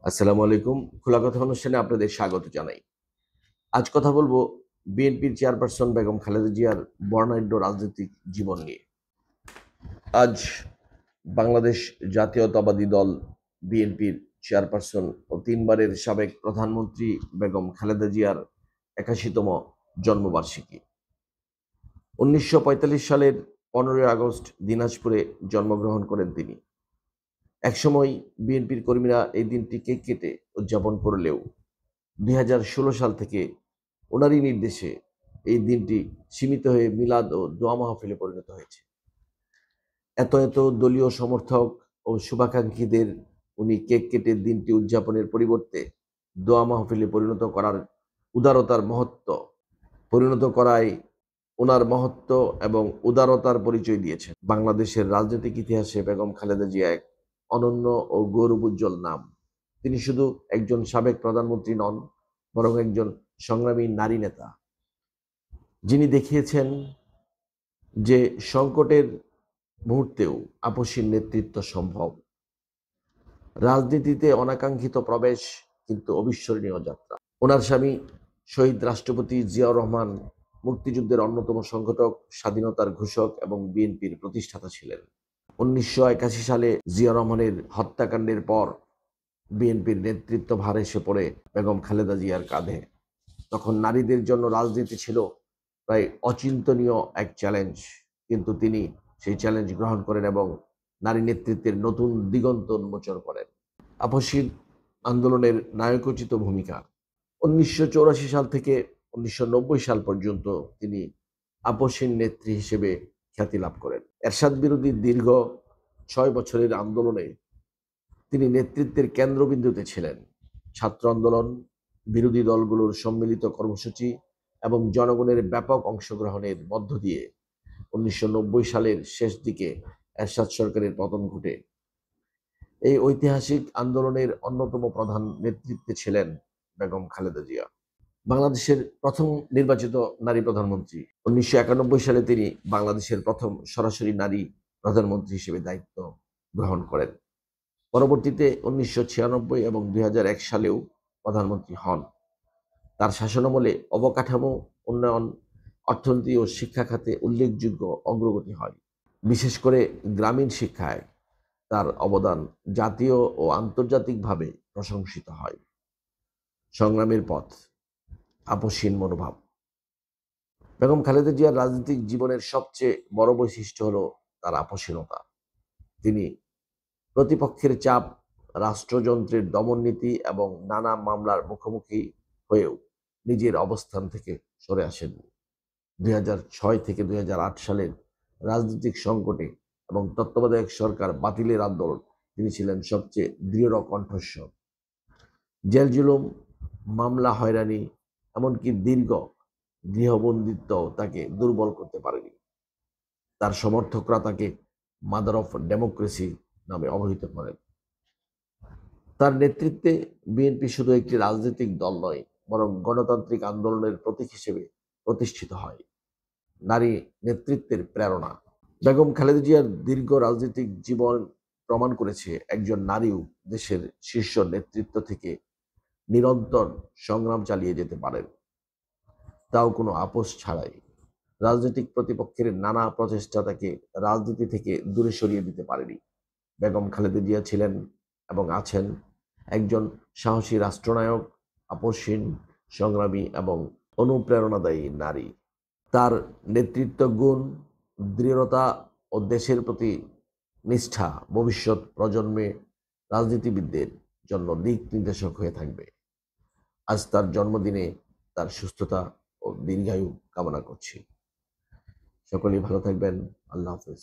আসসালামু আলাইকুম। খোলা কথা অনুষ্ঠানে আপনাদের স্বাগত জানাই। আজ কথা বলবো বিএনপির চেয়ারপারসন বেগম খালেদা জিয়ার বর্ণাঢ্য রাজনৈতিক জীবন নিয়ে। আজ বাংলাদেশ জাতীয়তাবাদী দল বিএনপির চেয়ারপারসন ও ৩ বারের সাবেক প্রধানমন্ত্রী বেগম খালেদা জিয়ার ৮১তম জন্মবার্ষিকী। ১৯৪৫ সালের ১৫ই আগস্ট দিনাজপুরে জন্মগ্রহণ করেন তিনি। একসময় বিএনপির কর্মীরা এই দিনটি কেক কেটে উদযাপন করলেও ২০১৬ সাল থেকে ওনারই নির্দেশে এই দিনটি সীমিত হয়ে মিলাদ ও দোয়া মাহফিলে পরিণত হয়েছে। এত দলীয় সমর্থক ও শুভাকাঙ্ক্ষীদের উনি কেক কেটে দিনটি উদযাপনের পরিবর্তে দোয়া মাহফিলে পরিণত করায় ওনার মহত্ব এবং উদারতার পরিচয় দিয়েছেন। বাংলাদেশের রাজনৈতিক ইতিহাসে বেগম খালেদা জিয়া এক অনন্য ও গৌরবোজ্জ্বল নাম। তিনি শুধু একজন সাবেক প্রধানমন্ত্রী নন, বরং একজন সংগ্রামী নারী নেতা, যিনি দেখিয়েছেন যে সংকটের মুহূর্তেও আপসীর নেতৃত্ব সম্ভব। রাজনীতিতে অনাকাঙ্ক্ষিত প্রবেশ কিন্তু অবিস্মরণীয় যাত্রা। ওনার স্বামী শহীদ রাষ্ট্রপতি জিয়াউর রহমান মুক্তিযুদ্ধের অন্যতম সংগঠক, স্বাধীনতার ঘোষক এবং বিএনপির প্রতিষ্ঠাতা ছিলেন। ১৯৮১ সালে জিয়া রহমানের হত্যাকাণ্ডের পর বিএনপির নেতৃত্বভার এসে পড়ে বেগম খালেদা জিয়ার কাঁধে। তখন নারীদের জন্য রাজনীতি ছিল প্রায় অচিন্তনীয় এক চ্যালেঞ্জ, কিন্তু তিনি সেই চ্যালেঞ্জ গ্রহণ করেন এবং নারী নেতৃত্বের নতুন দিগন্ত উন্মোচন করেন। আপসীর আন্দোলনের নায়কোচিত ভূমিকা। ১৯৮৪ সাল থেকে ১৯৯০ সাল পর্যন্ত তিনি আপসীর নেত্রী হিসেবে খ্যাতি লাভ করেন। এরশাদ বিরোধী দীর্ঘ ৬ বছরের আন্দোলনে তিনি নেতৃত্বের কেন্দ্রবিন্দুতে ছিলেন। ছাত্র আন্দোলন, বিরোধী দলগুলোর সম্মিলিত কর্মসূচি এবং জনগণের ব্যাপক অংশগ্রহণের মধ্য দিয়ে ১৯৯০ সালের শেষ দিকে এরশাদ সরকারের পতন ঘটে। এই ঐতিহাসিক আন্দোলনের অন্যতম প্রধান নেতৃত্বে ছিলেন বেগম খালেদা জিয়া। বাংলাদেশের প্রথম নির্বাচিত নারী প্রধানমন্ত্রী। ১৯৯১ সালে তিনি বাংলাদেশের প্রথম সরাসরি নারী প্রধানমন্ত্রী হিসেবে দায়িত্ব গ্রহণ করেন। পরবর্তীতে ১৯৯৬ এবং ২০০১ সালেও প্রধানমন্ত্রী হন। তার শাসনামলে অবকাঠামো উন্নয়ন, অর্থনীতি ও শিক্ষা খাতে উল্লেখযোগ্য অগ্রগতি হয়। বিশেষ করে গ্রামীণ শিক্ষায় তার অবদান জাতীয় ও আন্তর্জাতিকভাবে প্রশংসিত হয়। সংগ্রামের পথ, আপসীন মনোভাব। বেগম খালেদা জিয়ার রাজনৈতিক জীবনের সবচেয়ে বড় বৈশিষ্ট্য হলো তার আপসীনতা। তিনি প্রতিপক্ষের চাপ, রাষ্ট্রযন্ত্রের দমননীতি এবং নানা মামলার মুখোমুখি হয়েও নিজের অবস্থান থেকে সরে আসেননি। ২০০৬ থেকে ২০০৮ সালের রাজনৈতিক সংকটে এবং তত্ত্বাবধায়ক সরকার বাতিলের আন্দোলন তিনি ছিলেন সবচেয়ে দৃঢ় কণ্ঠস্বর। জেল জুলুম, মামলা হয়রানি, এমনকি দীর্ঘ গৃহবন্দিত্ব তাকে দুর্বল করতে পারেনি। তার সমর্থকরা তাকে মাদার অফ ডেমোক্রেসি নামে অভিহিত করেন। তার নেতৃত্বে বিএনপি শুধু একটি রাজনৈতিক দল নয়, বরং গণতান্ত্রিক আন্দোলনের প্রতীক হিসেবে প্রতিষ্ঠিত হয়। নারী নেতৃত্বের প্রেরণা। বেগম খালেদা জিয়ার দীর্ঘ রাজনৈতিক জীবন প্রমাণ করেছে একজন নারীও দেশের শীর্ষ নেতৃত্ব থেকে নিরন্তর সংগ্রাম চালিয়ে যেতে পারেন, তাও কোনো আপোষ ছাড়াই। রাজনৈতিক প্রতিপক্ষের নানা প্রচেষ্টা তাকে রাজনীতি থেকে দূরে সরিয়ে দিতে পারেনি। বেগম খালেদা জিয়া ছিলেন এবং আছেন একজন সাহসী রাষ্ট্রনায়ক, আপসহীন, সংগ্রামী এবং অনুপ্রেরণাদায়ী নারী। তার নেতৃত্ব গুণ, দৃঢ়তা ও দেশের প্রতি নিষ্ঠা ভবিষ্যৎ প্রজন্মে রাজনীতিবিদদের জন্য দিক নির্দেশক হয়ে থাকবে। আজ তার জন্মদিনে তার সুস্থতা ও দীর্ঘায়ু কামনা করছি। সকলেই ভালো থাকবেন। আল্লাহ হাফেজ।